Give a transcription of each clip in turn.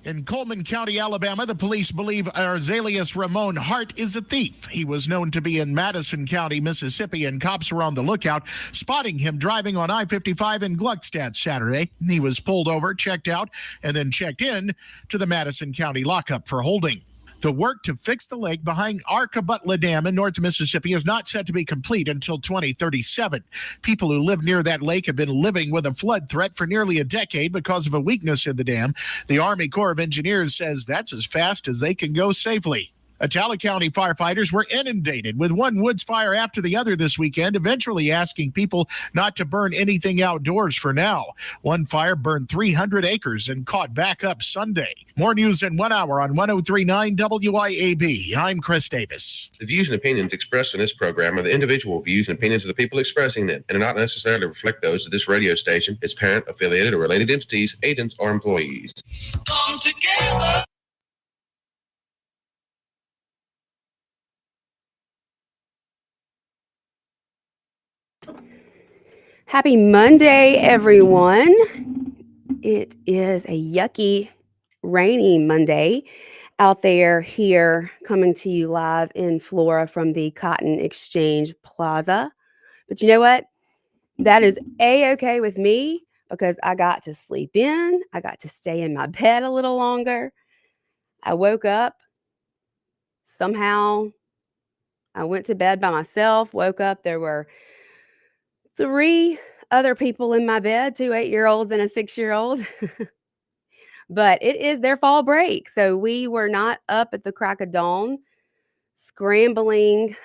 In Coleman County, Alabama, the police believe Arzelius Ramon Hart is a thief. He was known to be in Madison County, Mississippi, and cops were on the lookout, spotting him driving on I-55 in Gluckstadt Saturday. He was pulled over, checked out, and then checked in to the Madison County lockup for holding. The work to fix the lake behind Arkabutla Dam in North Mississippi is not set to be complete until 2037. People who live near that lake have been living with a flood threat for nearly a decade because of a weakness in the dam. The Army Corps of Engineers says that's as fast as they can go safely. Atala County firefighters were inundated with one woods fire after the other this weekend, eventually asking people not to burn anything outdoors for now. One fire burned 300 acres and caught back up Sunday. More news in 1 hour on 103.9 WIAB. I'm Chris Davis. The views and opinions expressed in this program are the individual views and opinions of the people expressing them and do not necessarily reflect those of this radio station, its parent, affiliated, or related entities, agents, or employees. Come together. Happy Monday, everyone. It is a yucky, rainy Monday out there here, coming to you live in Flora from the Cotton Exchange Plaza. But you know what? That is A-okay with me because I got to sleep in. I got to stay in my bed a little longer. I woke up. Somehow I went to bed by myself, woke up. There were 3 other people in my bed, 2 8-year-olds and a 6-year-old. But it is their fall break. So we were not up at the crack of dawn, scrambling,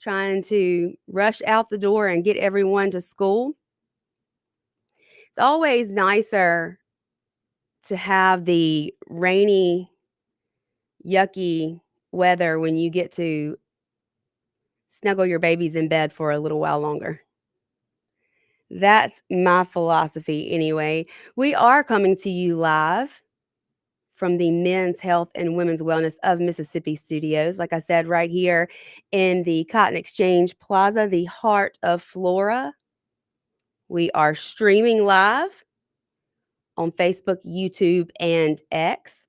trying to rush out the door and get everyone to school. It's always nicer to have the rainy, yucky weather when you get to snuggle your babies in bed for a little while longer. That's my philosophy anyway. We are coming to you live from the Men's Health and Women's Wellness of Mississippi studios. Like I said, right here in the Cotton Exchange Plaza, the heart of Flora. We are streaming live on Facebook, YouTube, and X.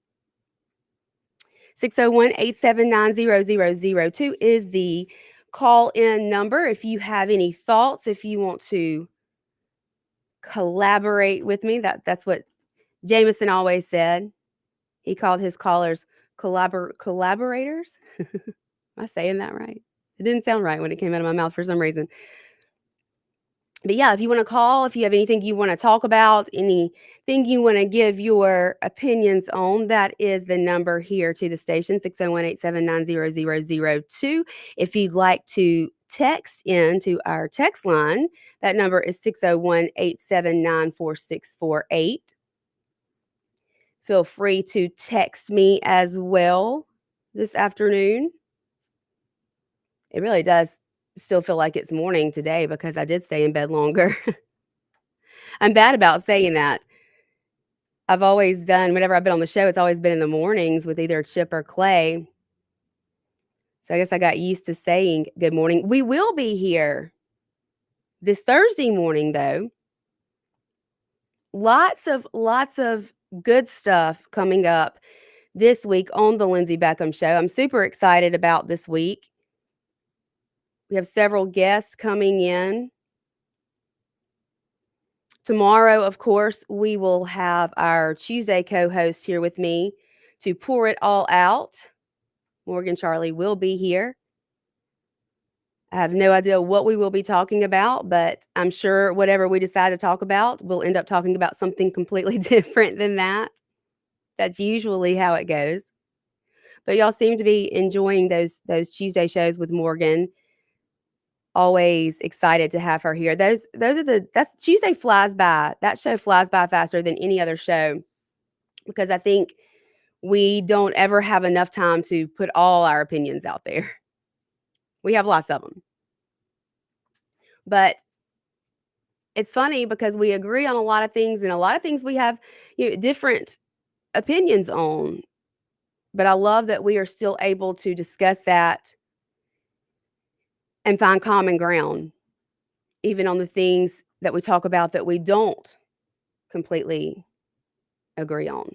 601-879-0002 is the call-in number. If you have any thoughts, if you want to collaborate with me, that's what Jameson always said. He called his callers collaborators. Am I saying that right? It didn't sound right when it came out of my mouth for some reason. But yeah, if you want to call, if you have anything you want to talk about, anything you want to give your opinions on, that is the number here to the station, 601-879-0002. If you'd like to text in to our text line, that number is 601-879-4648. Feel free to text me as well this afternoon. It really does still feel like it's morning today because I did stay in bed longer. I'm bad about saying that. I've always done, whenever I've been on the show, it's always been in the mornings with either Chip or Clay. So I guess I got used to saying good morning. We will be here this Thursday morning, though. Lots of good stuff coming up this week on the Lindsay Beckham Show. I'm super excited about this week. We have several guests coming in. Tomorrow, of course, we will have our Tuesday co-host here with me to pour it all out. Morgan Charlie will be here. I have no idea what we will be talking about, but I'm sure whatever we decide to talk about, we'll end up talking about something completely different than that. That's usually how it goes. But y'all seem to be enjoying those Tuesday shows with Morgan. Always excited to have her here. That's Tuesday flies by. That show flies by faster than any other show because I think we don't ever have enough time to put all our opinions out there. We have lots of them. But it's funny because we agree on a lot of things, and a lot of things we have different opinions on. But I love that we are still able to discuss that and find common ground, even on the things that we talk about that we don't completely agree on.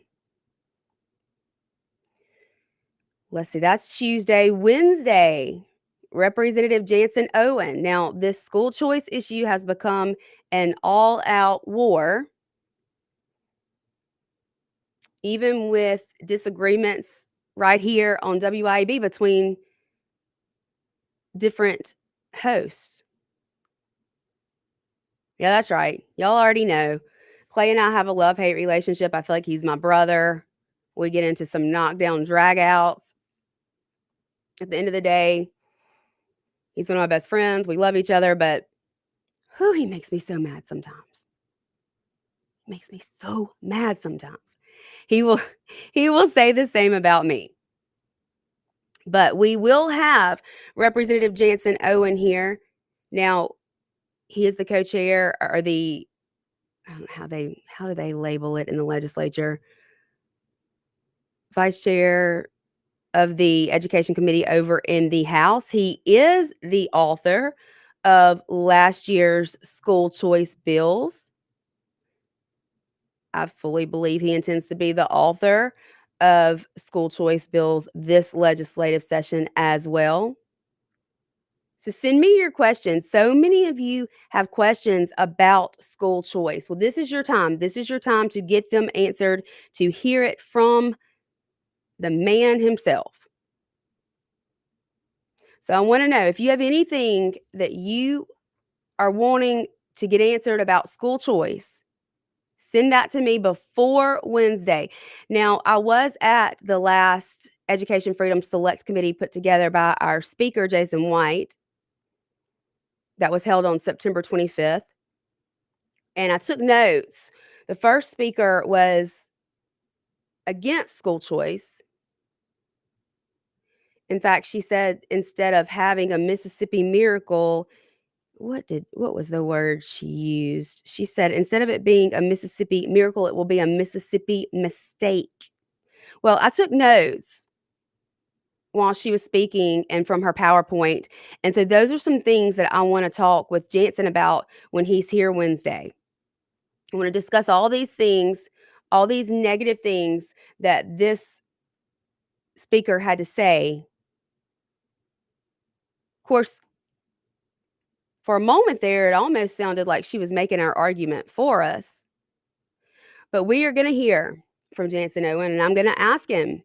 Let's see, that's Tuesday. Wednesday, Representative Jansen Owen. Now, this school choice issue has become an all-out war, even with disagreements right here on WIB between different hosts. Yeah, that's right. Y'all already know. Clay and I have a love-hate relationship. I feel like he's my brother. We get into some knockdown drag-outs. At the end of the day, he's one of my best friends. We love each other, but he makes me so mad sometimes. Makes me so mad sometimes. He will say the same about me. But we will have Representative Jansen Owen here. Now, he is the co-chair or the I don't know how do they label it in the legislature? Vice chair of the Education Committee over in the House. He is the author of last year's school choice bills. I fully believe he intends to be the author of school choice bills this legislative session as well. So send me your questions. So many of you have questions about school choice. Well, this is your time. This is your time to get them answered, to hear it from the man himself. So I want to know if you have anything that you are wanting to get answered about school choice, send that to me before Wednesday. Now, I was at the last Education Freedom Select Committee put together by our speaker, Jason White, that was held on September 25th. And I took notes. The first speaker was against school choice. In fact, she said instead of having a Mississippi miracle, what was the word she used? She said instead of it being a Mississippi miracle, it will be a Mississippi mistake. Well, I took notes while she was speaking and from her PowerPoint. And so those are some things that I want to talk with Jansen about when he's here Wednesday. I want to discuss all these things, all these negative things that this speaker had to say. Of course, for a moment there, it almost sounded like she was making our argument for us. But we are going to hear from Jansen Owen, and I'm going to ask him,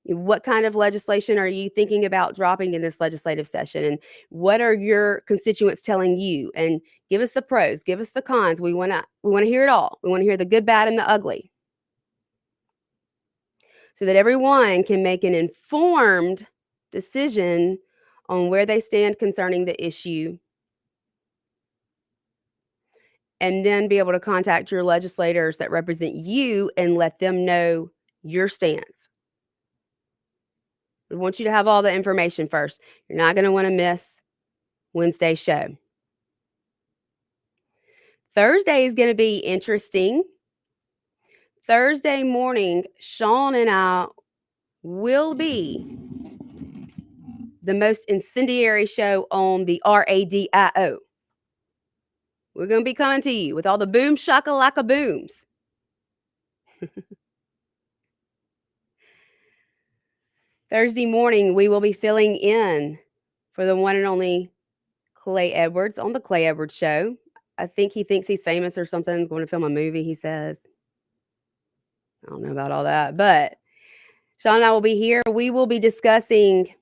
what kind of legislation are you thinking about dropping in this legislative session? And what are your constituents telling you? And give us the pros, give us the cons. We want to hear it all. We want to hear the good, bad, and the ugly, so that everyone can make an informed decision on where they stand concerning the issue, and then be able to contact your legislators that represent you and let them know your stance. We want you to have all the information first. You're not going to want to miss Wednesday's show. Thursday is going to be interesting. Thursday morning, Sean and I will be the most incendiary show on the RADIO. We're going to be coming to you with all the boom shakalaka booms. Thursday morning, we will be filling in for the one and only Clay Edwards on the Clay Edwards Show. I think he thinks he's famous or something. He's going to film a movie, he says. I don't know about all that, but Sean and I will be here. We will be discussing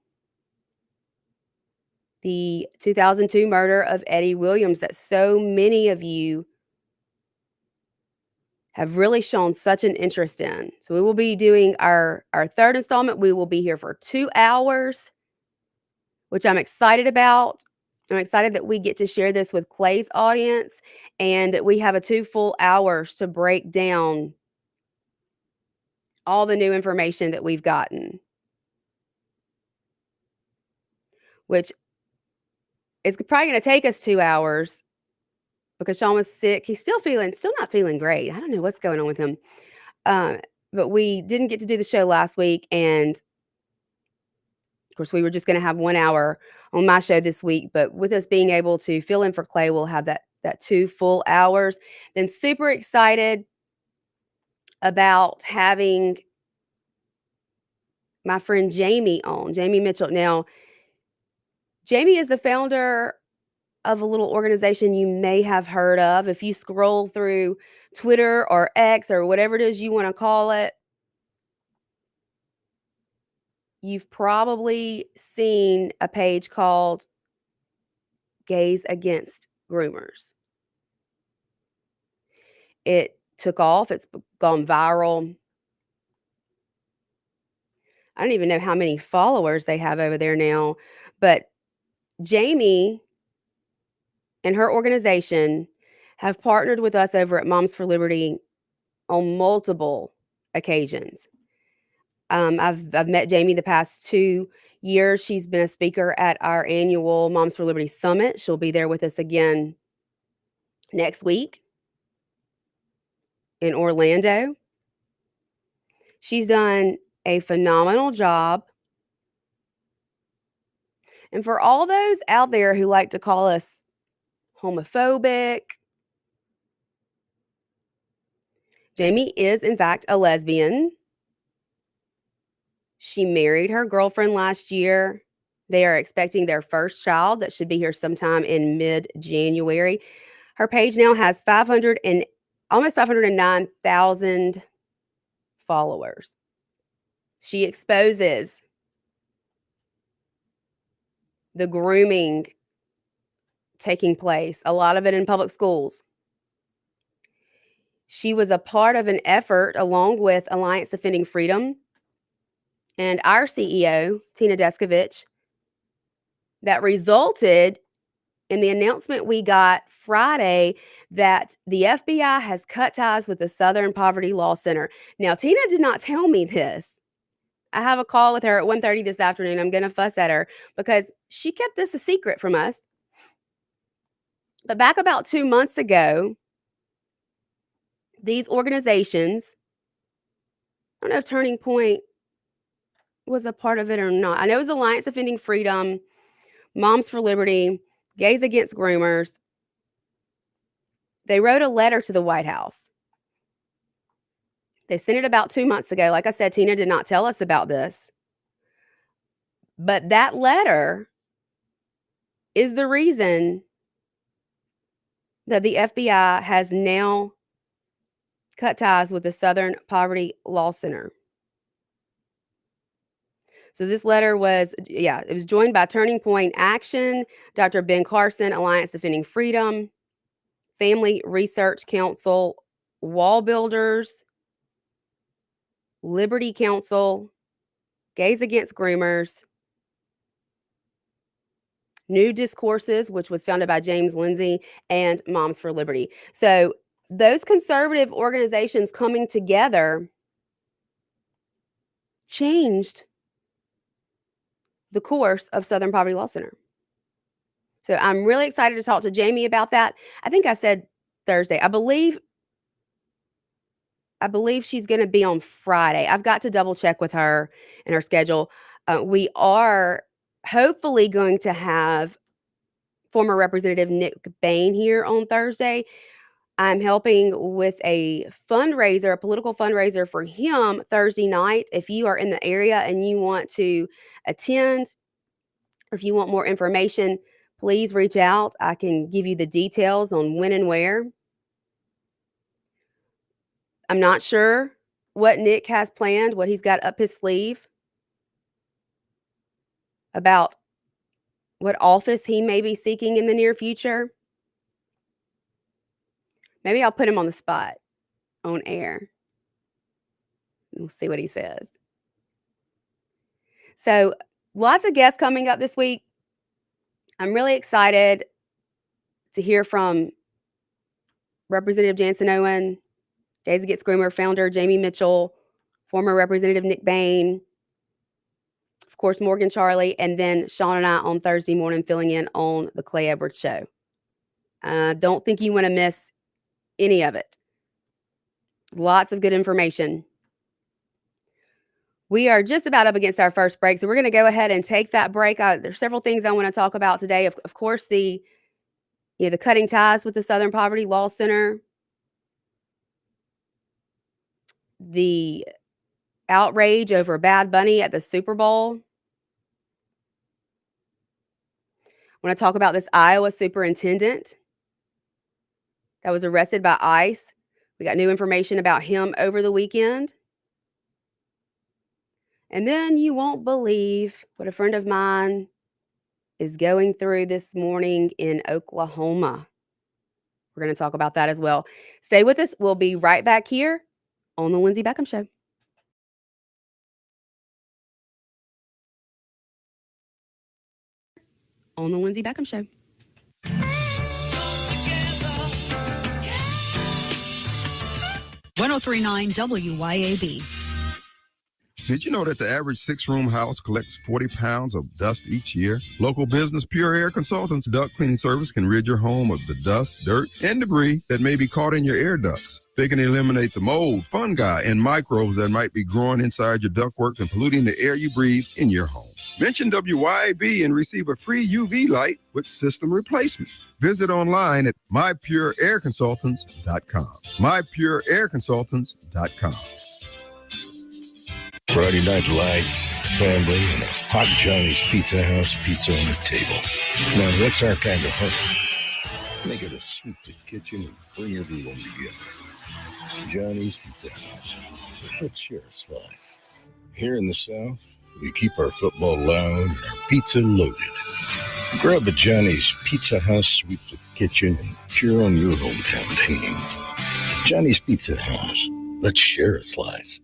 the 2002 murder of Eddie Williams that so many of you have really shown such an interest in. So we will be doing our third installment. We will be here for 2 hours, which I'm excited about. I'm excited that we get to share this with Clay's audience and that we have a 2 full hours to break down all the new information that we've gotten, which is probably going to take us 2 hours because Sean was sick. He's still not feeling great. I don't know what's going on with him. But we didn't get to do the show last week. And of course, we were just going to have 1 hour on my show this week. But with us being able to fill in for Clay, we'll have that 2 full hours. Then super excited about having my friend Jamie on, Jamie Mitchell. Now, Jamie is the founder of a little organization you may have heard of. If you scroll through Twitter or X or whatever it is you want to call it, you've probably seen a page called Gays Against Groomers. It took off. It's gone viral. I don't even know how many followers they have over there now, but Jamie and her organization have partnered with us over at Moms for Liberty on multiple occasions. I've met Jamie the past 2 years. She's been a speaker at our annual Moms for Liberty Summit. She'll be there with us again next week in Orlando. She's done a phenomenal job. And for all those out there who like to call us homophobic, Jamie is, in fact, a lesbian. She married her girlfriend last year. They are expecting their first child that should be here sometime in mid-January. Her page now has almost 509,000 followers. She exposes the grooming taking place, a lot of it in public schools. She was a part of an effort along with Alliance Defending Freedom and our CEO, Tina Descovich, that resulted in the announcement we got Friday that the FBI has cut ties with the Southern Poverty Law Center. Now, Tina did not tell me this. I have a call with her at 1:30 this afternoon. I'm going to fuss at her because she kept this a secret from us. But back about 2 months ago, these organizations, I don't know if Turning Point was a part of it or not. I know it was Alliance Defending Freedom, Moms for Liberty, Gays Against Groomers. They wrote a letter to the White House. They sent it about 2 months ago. Like I said, Tina did not tell us about this. But that letter is the reason that the FBI has now cut ties with the Southern Poverty Law Center. So this letter was, it was joined by Turning Point Action, Dr. Ben Carson, Alliance Defending Freedom, Family Research Council, Wall Builders, Liberty Council, Gays Against Groomers, New Discourses, which was founded by James Lindsay, and Moms for Liberty. So those conservative organizations coming together changed the course of Southern Poverty Law Center. So I'm really excited to talk to Jamie about that. I think I said Thursday. I believe she's going to be on Friday. I've got to double check with her and her schedule. We are hopefully going to have former Representative Nick Bain here on Thursday. I'm helping with a fundraiser, a political fundraiser for him Thursday night. If you are in the area and you want to attend, or if you want more information, please reach out. I can give you the details on when and where. I'm not sure what Nick has planned, what he's got up his sleeve about what office he may be seeking in the near future. Maybe I'll put him on the spot on air. We'll see what he says. So lots of guests coming up this week. I'm really excited to hear from Representative Jansen Owen, Gays Against Groomer founder Jamie Mitchell, former Representative Nick Bain, of course, Morgan Charlie, and then Sean and I on Thursday morning filling in on the Clay Edwards Show. Don't think you want to miss any of it. Lots of good information. We are just about up against our first break, so we're going to go ahead and take that break. There's several things I want to talk about today. Of course, the cutting ties with the Southern Poverty Law Center, the outrage over Bad Bunny at the Super Bowl. I want to talk about this Iowa superintendent that was arrested by ICE. We got new information about him over the weekend. And then you won't believe what a friend of mine is going through this morning in Oklahoma. We're going to talk about that as well. Stay with us. We'll be right back here on The Lindsay Beckham Show. On The Lindsay Beckham Show. 1039 WYAB. Did you know that the average six-room house collects 40 pounds of dust each year? Local business Pure Air Consultants duct cleaning service can rid your home of the dust, dirt, and debris that may be caught in your air ducts. They can eliminate the mold, fungi, and microbes that might be growing inside your ductwork and polluting the air you breathe in your home. Mention WYAB and receive a free UV light with system replacement. Visit online at mypureairconsultants.com. mypureairconsultants.com. Friday night lights, family, and a hot Johnny's Pizza House pizza on the table. Now that's our kind of hunt. Make it a sweep the kitchen and bring everyone together. Johnny's Pizza House. Let's share a slice. Here in the South, we keep our football loud and our pizza loaded. Grab a Johnny's Pizza House, sweep the kitchen, and cheer on your hometown team. Johnny's Pizza House. Let's share a slice.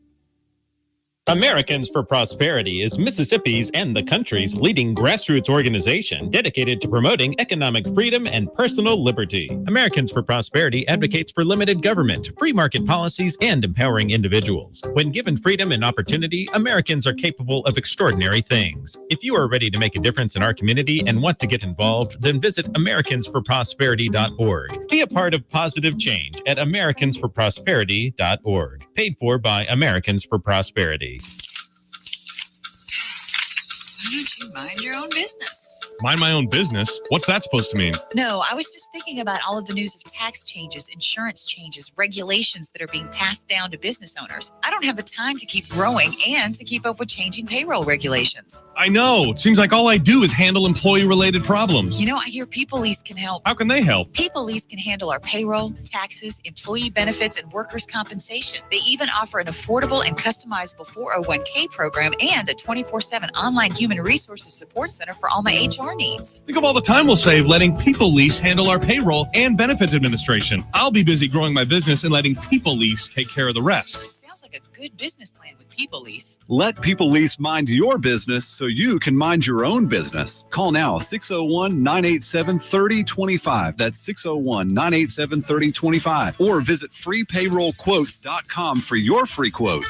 Americans for Prosperity is Mississippi's and the country's leading grassroots organization dedicated to promoting economic freedom and personal liberty. Americans for Prosperity advocates for limited government, free market policies, and empowering individuals. When given freedom and opportunity, Americans are capable of extraordinary things. If you are ready to make a difference in our community and want to get involved, then visit americansforprosperity.org. Be a part of positive change at americansforprosperity.org. Paid for by Americans for Prosperity. Why don't you mind your own business? Mind my own business? What's that supposed to mean? No, I was just thinking about all of the news of tax changes, insurance changes, regulations that are being passed down to business owners. I don't have the time to keep growing and to keep up with changing payroll regulations. I know. It seems like all I do is handle employee-related problems. You know, I hear PeopleLease can help. How can they help? PeopleLease can handle our payroll, taxes, employee benefits, and workers' compensation. They even offer an affordable and customizable 401k program and a 24/7 online human resources support center for all my HR needs. Think of all the time we'll save letting PeopleLease handle our payroll and benefits administration. I'll be busy growing my business and letting PeopleLease take care of the rest. Sounds like a good business plan with PeopleLease. Let PeopleLease mind your business so you can mind your own business. Call now 601-987-3025. That's 601-987-3025. Or visit freepayrollquotes.com for your free quote.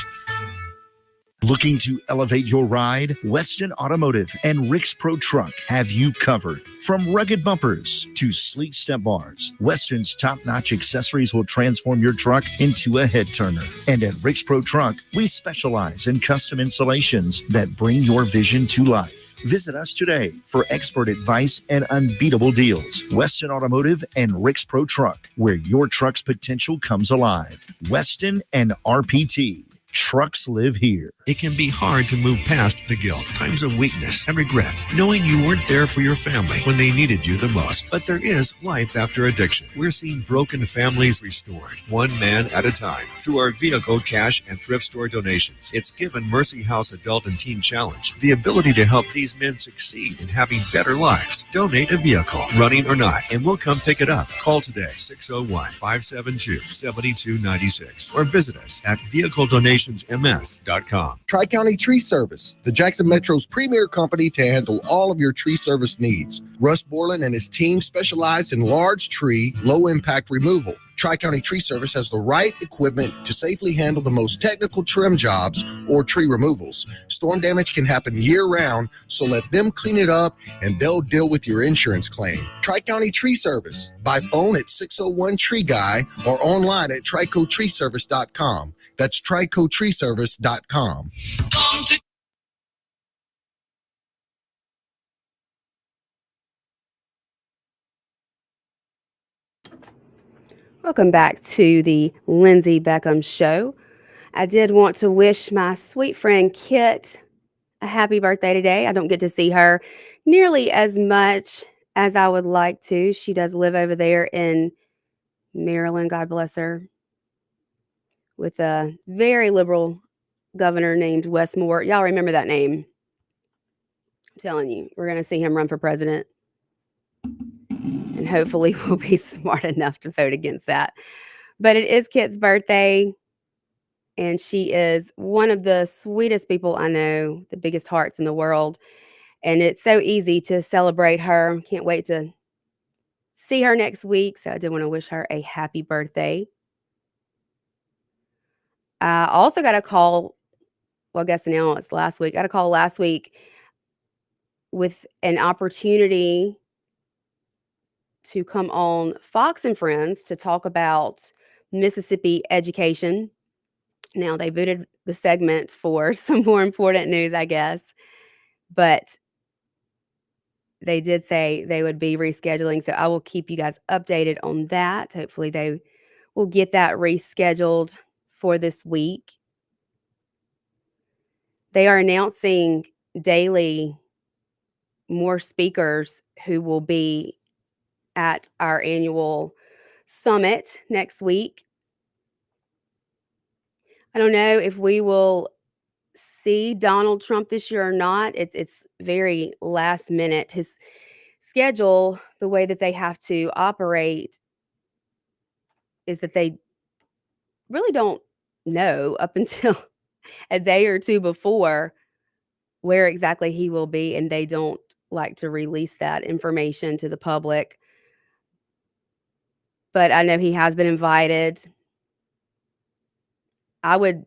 Looking to elevate your ride? Weston Automotive and Rick's Pro Truck have you covered. From rugged bumpers to sleek step bars, Weston's top-notch accessories will transform your truck into a head-turner. And at Rick's Pro Truck, we specialize in custom installations that bring your vision to life. Visit us today for expert advice and unbeatable deals. Weston Automotive and Rick's Pro Truck, where your truck's potential comes alive. Weston and RPT. Trucks live here. It can be hard to move past the guilt, times of weakness and regret, knowing you weren't there for your family when they needed you the most. But there is life after addiction. We're seeing broken families restored, one man at a time, through our vehicle, cash, and thrift store donations. It's given Mercy House Adult and Teen Challenge the ability to help these men succeed in having better lives. Donate a vehicle, running or not, and we'll come pick it up. Call today, 601-572-7296, or visit us at vehicledonationsms.com. Tri-County Tree Service, the Jackson Metro's premier company to handle all of your tree service needs. Russ Borland and his team specialize in large tree, low-impact removal. Tri-County Tree Service has the right equipment to safely handle the most technical trim jobs or tree removals. Storm damage can happen year-round, so let them clean it up and they'll deal with your insurance claim. Tri-County Tree Service, by phone at 601-TREE-GUY or online at tricotreeservice.com. That's tricotreeservice.com. Welcome back to the Lindsay Beckham Show. I did want to wish my sweet friend Kit a happy birthday today. I don't get to see her nearly as much as I would like to. She does live over there in Maryland, God bless her, with a very liberal governor named Wes Moore. Y'all remember that name? I'm telling you, we're going to see him run for president. And hopefully we'll be smart enough to vote against that. But it is Kit's birthday. And she is one of the sweetest people I know, the biggest hearts in the world. And it's so easy to celebrate her. Can't wait to see her next week. So I did want to wish her a happy birthday. I also got a call. Well, I guess now it's last week. I got a call last week with an opportunity to come on Fox and Friends to talk about Mississippi education. Now, they booted the segment for some more important news, I guess, but they did say they would be rescheduling, so I will keep you guys updated on that. Hopefully, they will get that rescheduled for this week. They are announcing daily more speakers who will be at our annual summit next week. I don't know if we will see Donald Trump this year or not. It's very last minute. His schedule, the way that they have to operate is that they really don't know up until a day or two before where exactly he will be, and they don't like to release that information to the public. But I know he has been invited. I would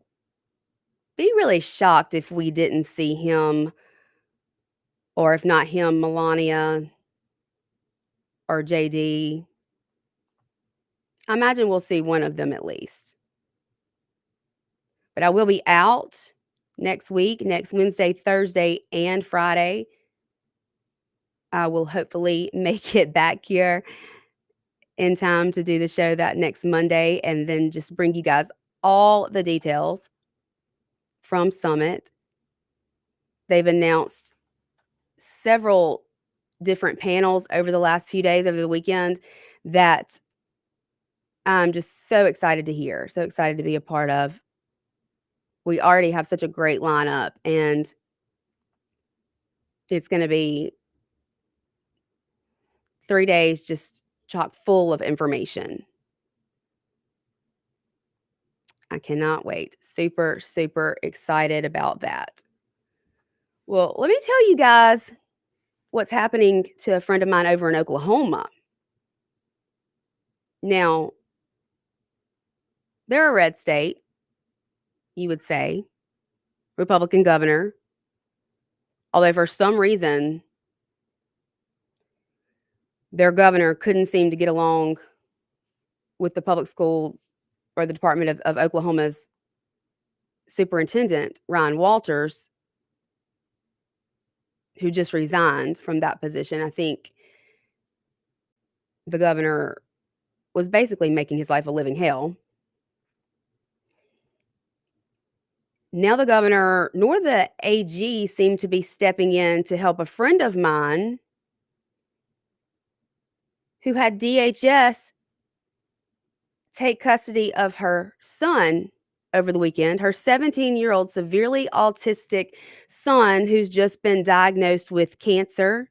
be really shocked if we didn't see him, or if not him, Melania or JD. I imagine we'll see one of them at least. But I will be out next week, next Wednesday, Thursday, and Friday. I will hopefully make it back here in time to do the show that next Monday, and then just bring you guys all the details from Summit. They've announced several different panels over the last few days, over the weekend, that I'm just so excited to hear, so excited to be a part of. We already have such a great lineup, and it's going to be 3 days just chock full of information. I cannot wait. Super, super excited about that. Well, let me tell you guys what's happening to a friend of mine over in Oklahoma. Now, they're a red state, you would say, Republican governor. Although for some reason, their governor couldn't seem to get along with the public school or the Department of Oklahoma's superintendent, Ryan Walters, who just resigned from that position. I think the governor was basically making his life a living hell. Now the governor nor the AG seem to be stepping in to help a friend of mine who had DHS take custody of her son over the weekend, her 17-year-old severely autistic son who's just been diagnosed with cancer.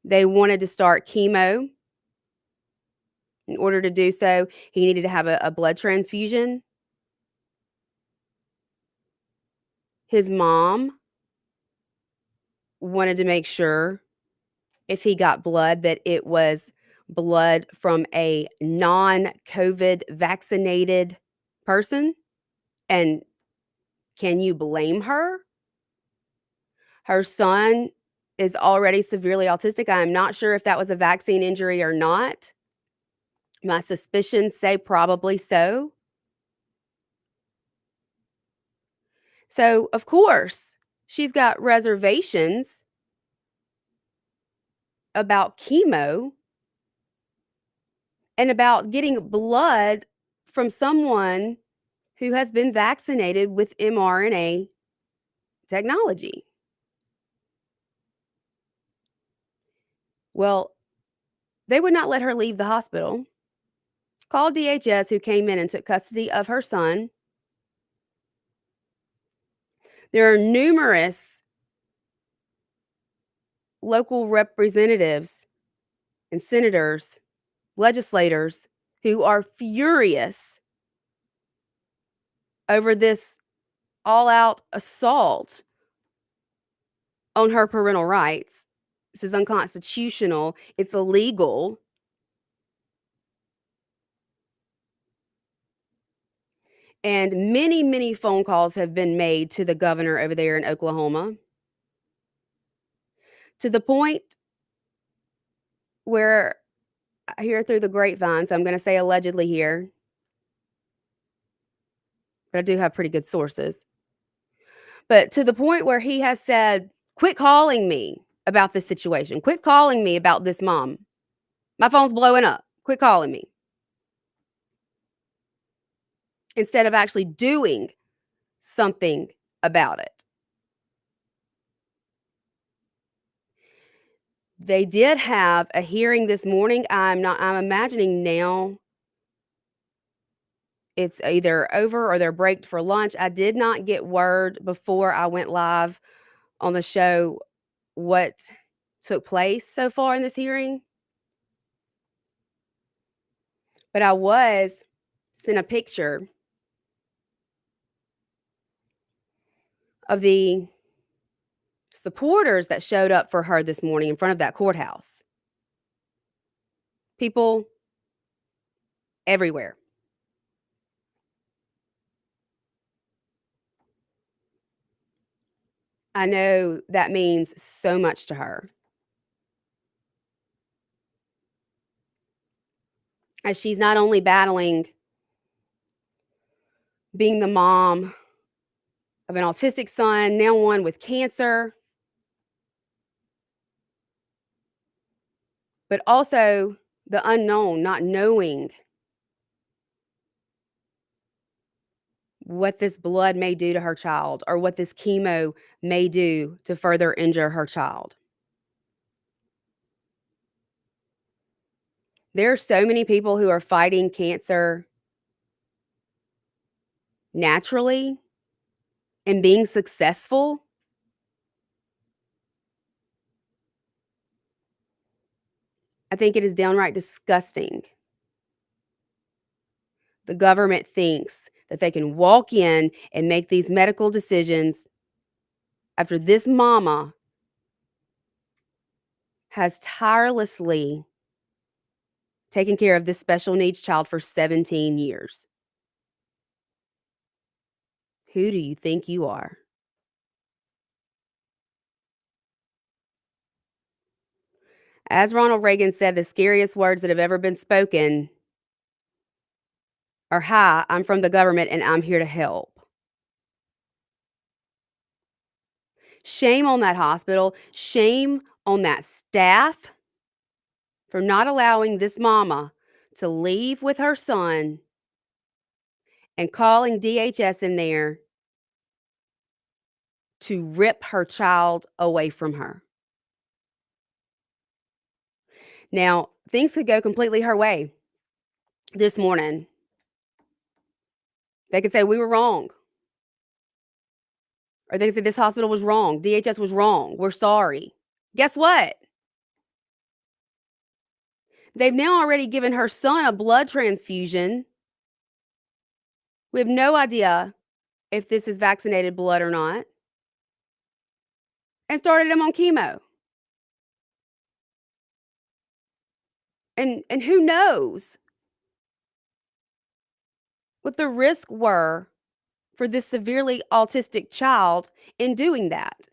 They wanted to start chemo. In order to do so, he needed to have a blood transfusion. His mom wanted to make sure if he got blood that it was blood from a non-COVID vaccinated person. And can you blame her? Her son is already severely autistic. I am not sure if that was a vaccine injury or not. My suspicions say probably so. So, of course, she's got reservations about chemo and about getting blood from someone who has been vaccinated with mRNA technology. Well, they would not let her leave the hospital. Called DHS, who came in and took custody of her son. There are numerous local representatives and senators, legislators who are furious over this all-out assault on her parental rights. This is unconstitutional. It's illegal. And many, many phone calls have been made to the governor over there in Oklahoma, to the point where I hear through the grapevine, so I'm going to say allegedly here, but I do have pretty good sources. But to the point where he has said, quit calling me about this situation. Quit calling me about this mom. My phone's blowing up. Quit calling me. Instead of actually doing something about it. They did have a hearing this morning. I'm imagining now it's either over or they're breaked for lunch. I did not get word before I went live on the show what took place so far in this hearing. But I was sent a picture of the supporters that showed up for her this morning in front of that courthouse. People everywhere. I know that means so much to her. As she's not only battling being the mom of an autistic son, now one with cancer, but also the unknown, not knowing what this blood may do to her child or what this chemo may do to further injure her child. There are so many people who are fighting cancer naturally and being successful. I think it is downright disgusting. The government thinks that they can walk in and make these medical decisions after this mama has tirelessly taken care of this special needs child for 17 years. Who do you think you are? As Ronald Reagan said, the scariest words that have ever been spoken are, "Hi, I'm from the government and I'm here to help." Shame on that hospital. Shame on that staff for not allowing this mama to leave with her son and calling DHS in there to rip her child away from her. Now, things could go completely her way this morning. They could say we were wrong. Or they could say this hospital was wrong. DHS was wrong. We're sorry. Guess what? They've now already given her son a blood transfusion. We have no idea if this is vaccinated blood or not. And started him on chemo. And who knows what the risks were for this severely autistic child in doing that.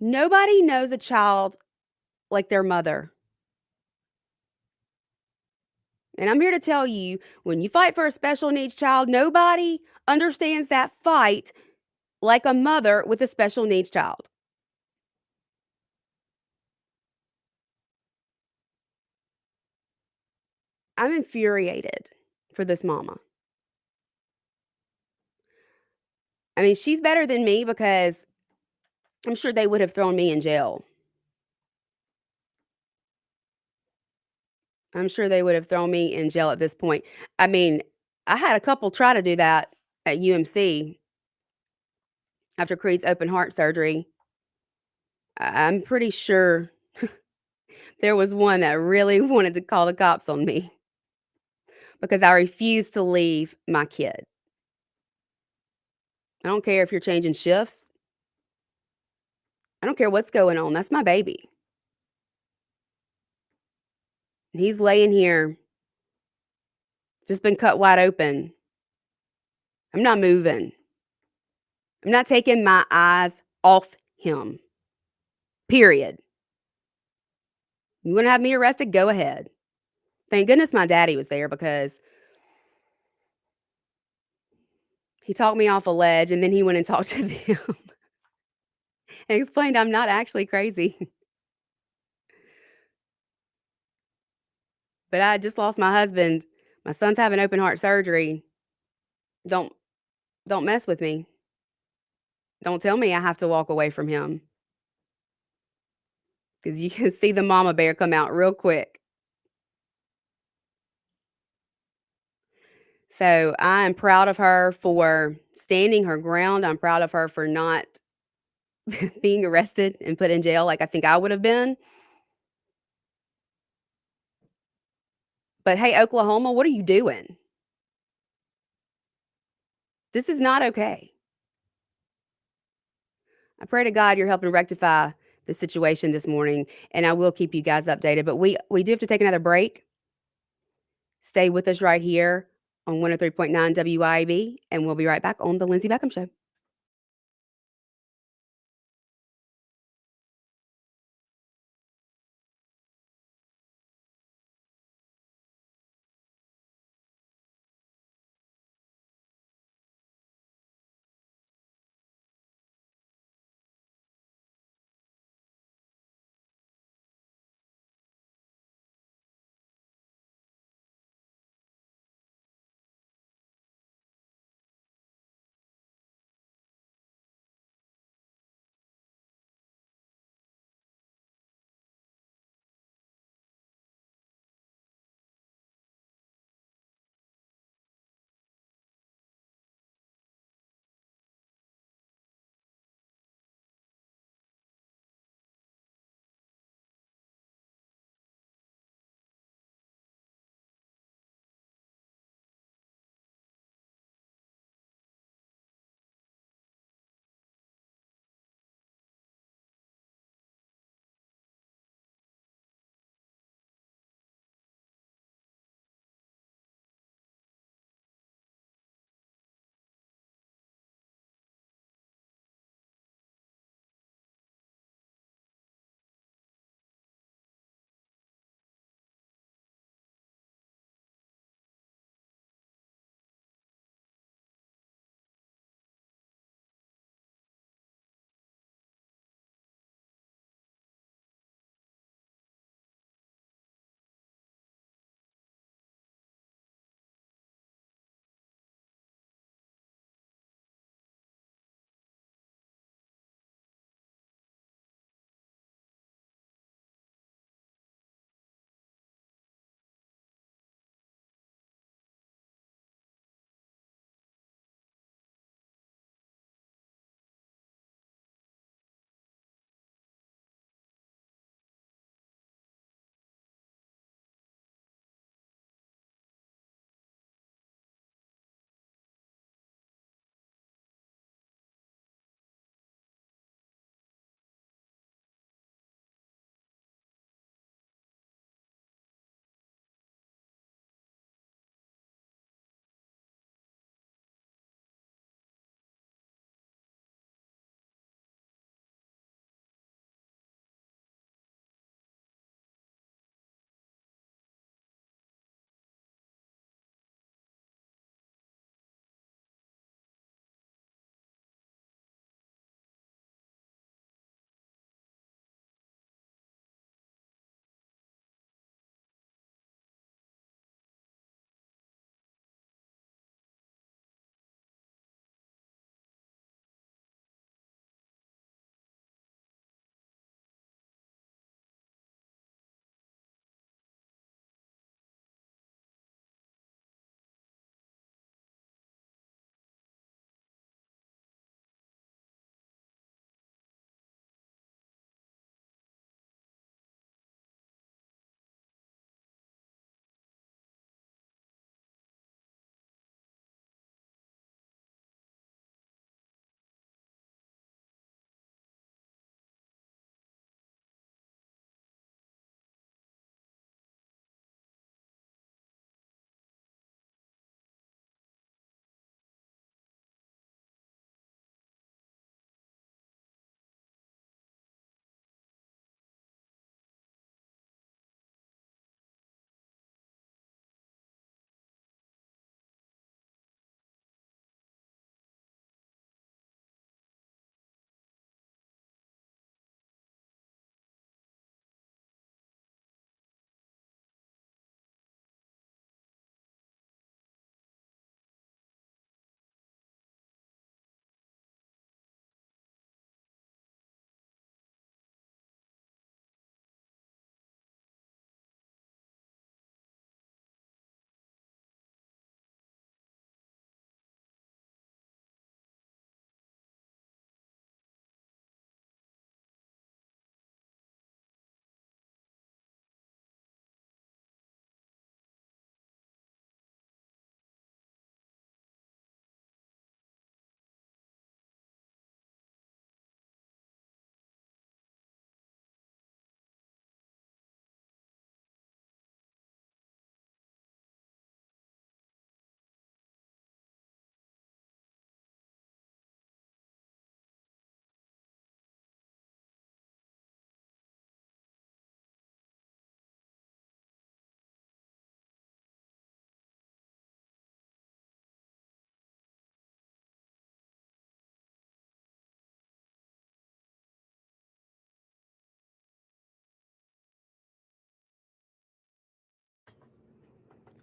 Nobody knows a child like their mother. And I'm here to tell you, when you fight for a special needs child, nobody understands that fight like a mother with a special needs child. I'm infuriated for this mama. I mean, she's better than me because I'm sure they would have thrown me in jail. I'm sure they would have thrown me in jail at this point. I mean, I had a couple try to do that at UMC after Creed's open heart surgery. I'm pretty sure there was one that really wanted to call the cops on me because I refused to leave my kid. I don't care if you're changing shifts. I don't care what's going on. That's my baby. And he's laying here, just been cut wide open. I'm not moving. I'm not taking my eyes off him. Period. You want to have me arrested? Go ahead. Thank goodness my daddy was there because he talked me off a ledge and then he went and talked to them and explained I'm not actually crazy. But I just lost my husband. My son's having open heart surgery. Don't mess with me. Don't tell me I have to walk away from him. Because you can see the mama bear come out real quick. So I am proud of her for standing her ground. I'm proud of her for not being arrested and put in jail like I think I would have been. But hey, Oklahoma, what are you doing? This is not okay. I pray to God you're helping rectify the situation this morning, and I will keep you guys updated. But we do have to take another break. Stay with us right here on 103.9 WIB, and we'll be right back on the Lindsay Beckham Show.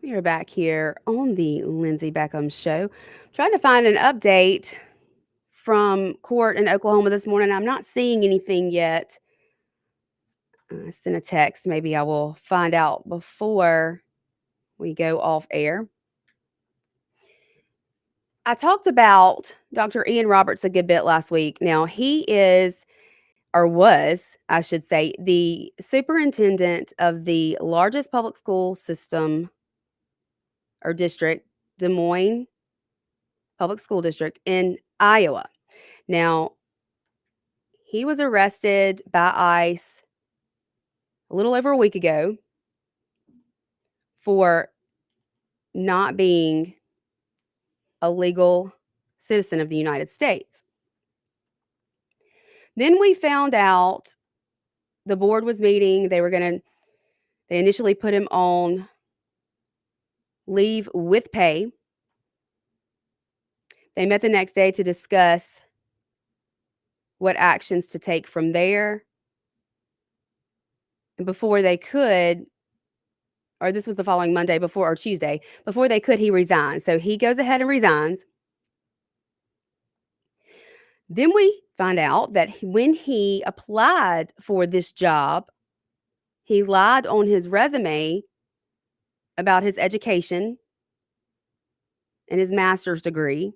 We are back here on the Lindsay Beckham Show. Trying to find an update from court in Oklahoma this morning. I'm not seeing anything yet. I sent a text. Maybe I will find out before we go off air. I talked about Dr. Ian Roberts a good bit last week. Now, he is, or was, I should say, the superintendent of the largest public school system or district, Des Moines Public School District in Iowa. Now, he was arrested by ICE a little over a week ago for not being a legal citizen of the United States. Then we found out the board was meeting. They initially put him on leave with pay. They met the next day to discuss what actions to take from there. And before they could, or this was the following Monday or Tuesday, before they could, he resigned. So he goes ahead and resigns. Then we find out that when he applied for this job, he lied on his resume about his education and his master's degree.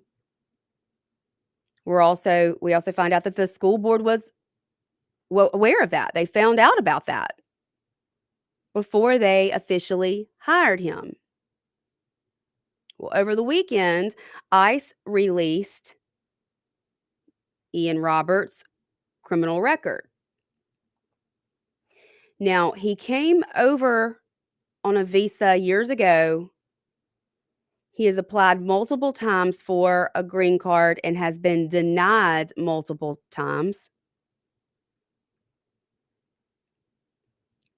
We also find out that the school board was aware of that. They found out about that before they officially hired him. Well, over the weekend, ICE released Ian Roberts' criminal record. Now, he came over on a visa years ago. He has applied multiple times for a green card and has been denied multiple times.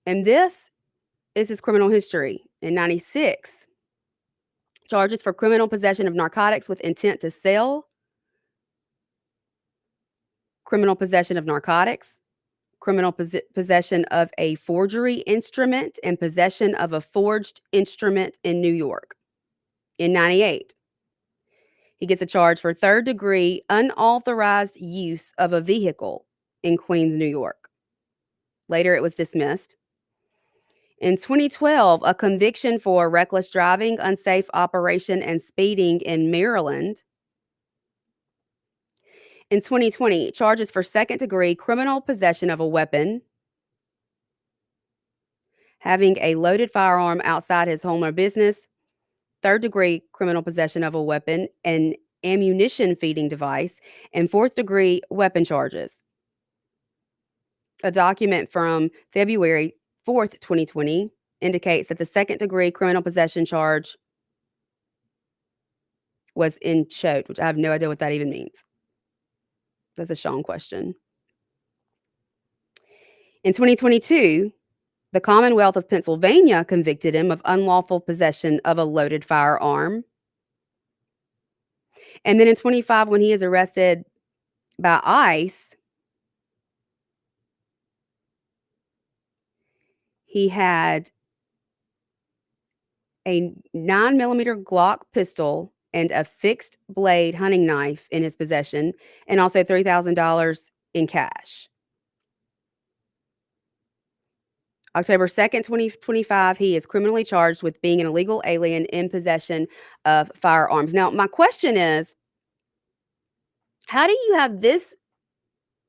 And this is his criminal history. In 1996, charges for criminal possession of narcotics with intent to sell, criminal possession of narcotics, criminal possession of a forgery instrument, and possession of a forged instrument in New York. In 1998, he gets a charge for third-degree unauthorized use of a vehicle in Queens, New York. Later, it was dismissed. In 2012, a conviction for reckless driving, unsafe operation, and speeding in Maryland. In 2020, charges for second-degree criminal possession of a weapon, having a loaded firearm outside his home or business, third-degree criminal possession of a weapon, an ammunition feeding device, and fourth-degree weapon charges. A document from February 4th, 2020 indicates that the second-degree criminal possession charge was in chote, which I have no idea what that even means. That's a Sean question. In 2022, the Commonwealth of Pennsylvania convicted him of unlawful possession of a loaded firearm. And then in 25, when he is arrested by ICE, he had a 9mm Glock pistol and a fixed blade hunting knife in his possession, and also $3,000 in cash. October 2nd, 2025, he is criminally charged with being an illegal alien in possession of firearms. Now, my question is, how do you have this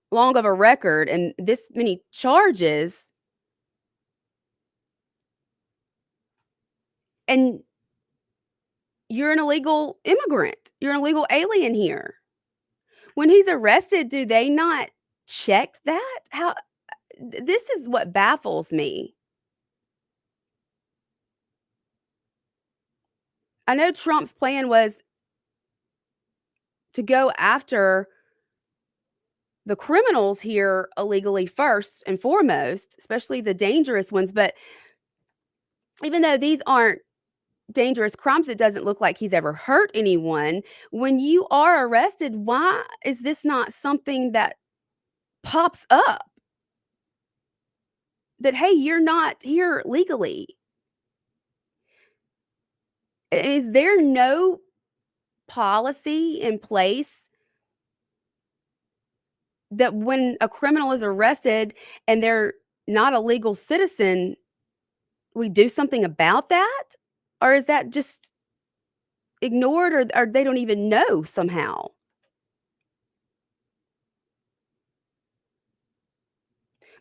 long of a record and this many charges, and you're an illegal immigrant? You're an illegal alien here. When he's arrested, do they not check that? How? This is what baffles me. I know Trump's plan was to go after the criminals here illegally first and foremost, especially the dangerous ones. But even though these aren't dangerous crimes, it doesn't look like he's ever hurt anyone. When you are arrested, why is this not something that pops up? That, hey, you're not here legally. Is there no policy in place that when a criminal is arrested and they're not a legal citizen, we do something about that? Or is that just ignored, or they don't even know somehow?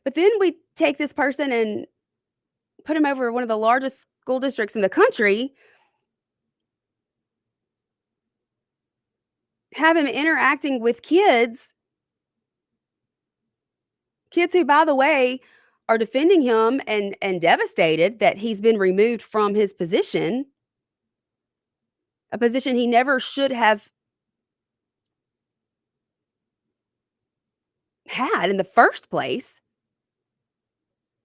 But then we take this person and put him over one of the largest school districts in the country, have him interacting with kids who, by the way, are defending him and devastated that he's been removed from his position, a position he never should have had in the first place.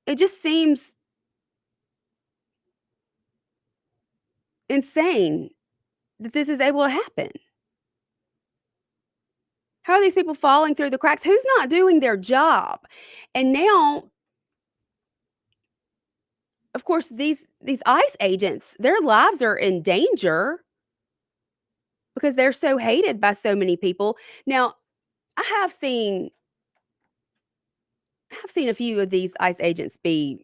It just seems insane that this is able to happen. How are these people falling through the cracks? Who's not doing their job? And now, of course, these ICE agents, their lives are in danger because they're so hated by so many people. Now, I have seen a few of these ICE agents be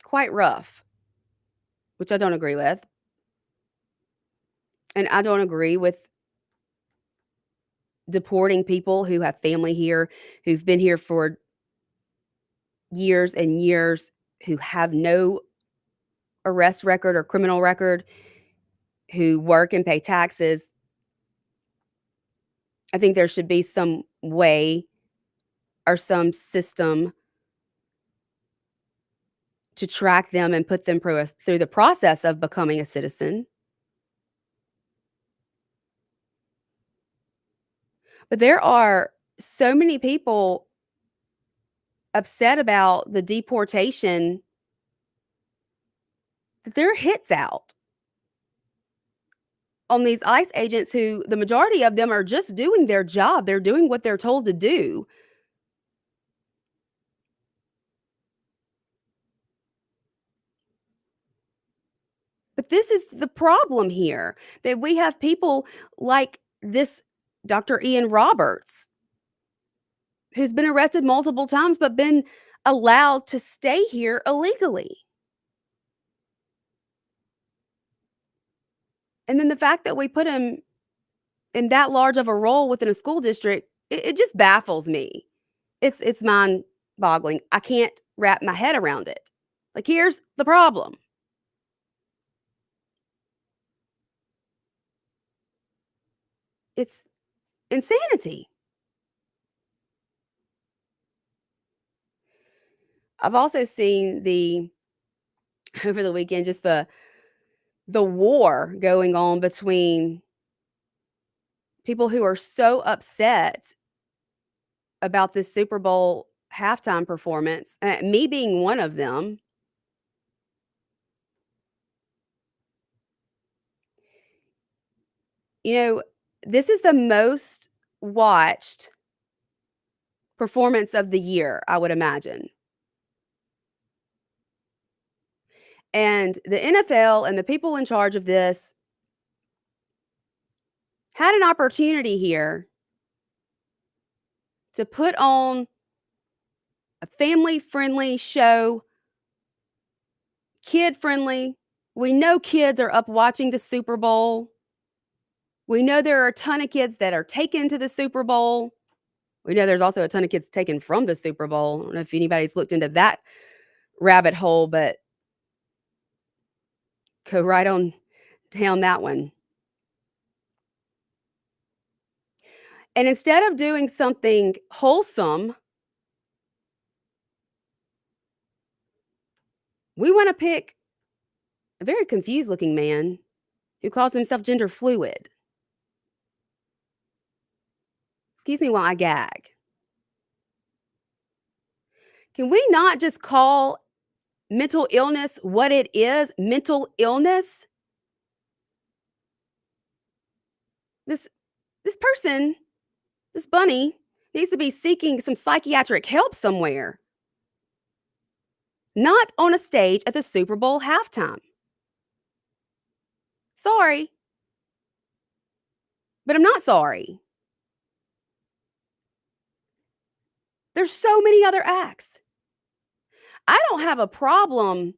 quite rough, which I don't agree with. And I don't agree with deporting people who have family here, who've been here for years and years, who have no arrest record or criminal record, who work and pay taxes. I think there should be some way or some system to track them and put them through the process of becoming a citizen. But there are so many people upset about the deportation that there are hits out on these ICE agents who, the majority of them, are just doing their job. They're doing what they're told to do. But this is the problem here, that we have people like this Dr. Ian Roberts, who's been arrested multiple times but been allowed to stay here illegally. And then the fact that we put him in that large of a role within a school district, it just baffles me. It's mind-boggling. I can't wrap my head around it. Like, here's the problem. It's insanity. I've also seen over the weekend, just the war going on between people who are so upset about this Super Bowl halftime performance, me being one of them. You know, this is the most watched performance of the year, I would imagine. And the NFL and the people in charge of this had an opportunity here to put on a family-friendly show, kid-friendly. We know kids are up watching the Super Bowl. We know there are a ton of kids that are taken to the Super Bowl. We know there's also a ton of kids taken from the Super Bowl. I don't know if anybody's looked into that rabbit hole, but go right on down that one. And instead of doing something wholesome, we want to pick a very confused looking man who calls himself gender fluid. Excuse me while I gag. Can we not just call mental illness what it is? Mental illness? This person, this bunny, needs to be seeking some psychiatric help somewhere. not on a stage at the Super Bowl halftime. Sorry, but I'm not sorry. There's so many other acts. I don't have a problem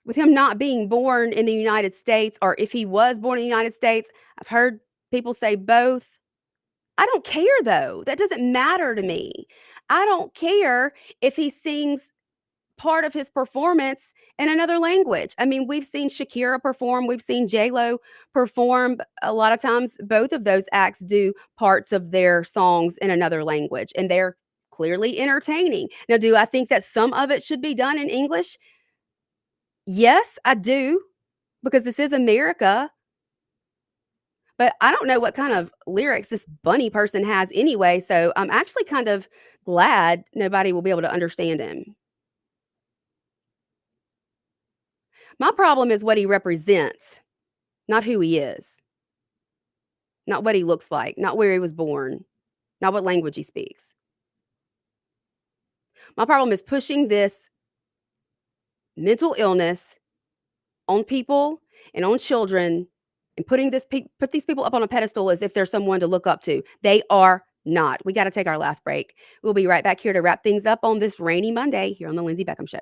with him not being born in the United States, or if he was born in the United States. I've heard people say both. I don't care though. That doesn't matter to me. I don't care if he sings part of his performance in another language. I mean, we've seen Shakira perform, we've seen J-Lo perform. A lot of times, both of those acts do parts of their songs in another language, and they're clearly entertaining. Now, do I think that some of it should be done in English? Yes, I do, because this is America. But I don't know what kind of lyrics this bunny person has anyway, so I'm actually kind of glad nobody will be able to understand him. My problem is what he represents, not who he is, not what he looks like, not where he was born, not what language he speaks. My problem is pushing this mental illness on people and on children, and put these people up on a pedestal as if they're someone to look up to. They are not. We got to take our last break. We'll be right back here to wrap things up on this rainy Monday here on the Lindsay Beckham Show.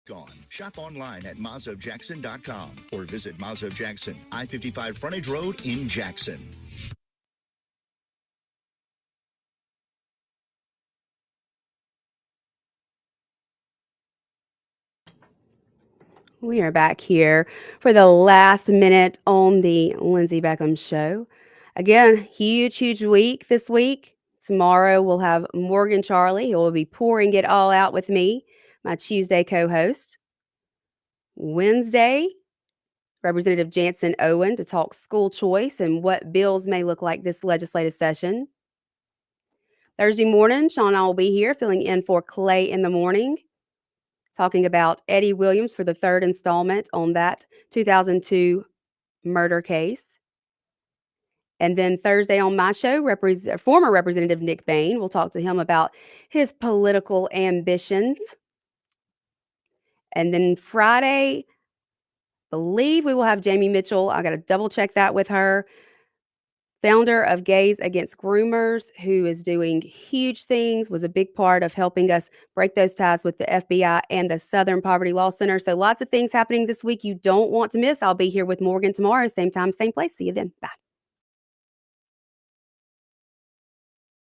Gone. Shop online at mazofjackson.com or visit Mazo Jackson, I-55 Frontage Road in Jackson. We are back here for the last minute on the Lindsay Beckham Show. Again, huge week this week. Tomorrow we'll have Morgan Charlie, who will be pouring it all out with me, my Tuesday co-host. Wednesday, Representative Jansen Owen to talk school choice and what bills may look like this legislative session. Thursday morning, Sean and I will be here filling in for Clay in the morning, talking about Eddie Williams for the third installment on that 2002 murder case. And then Thursday on my show, former Representative Nick Bain, we'll talk to him about his political ambitions. And then Friday, believe we will have Jamie Mitchell. I got to double check that with her. Founder of Gays Against Groomers, who is doing huge things, was a big part of helping us break those ties with the FBI and the Southern Poverty Law Center. So lots of things happening this week you don't want to miss. I'll be here with Morgan tomorrow, same time, same place. See you then. Bye.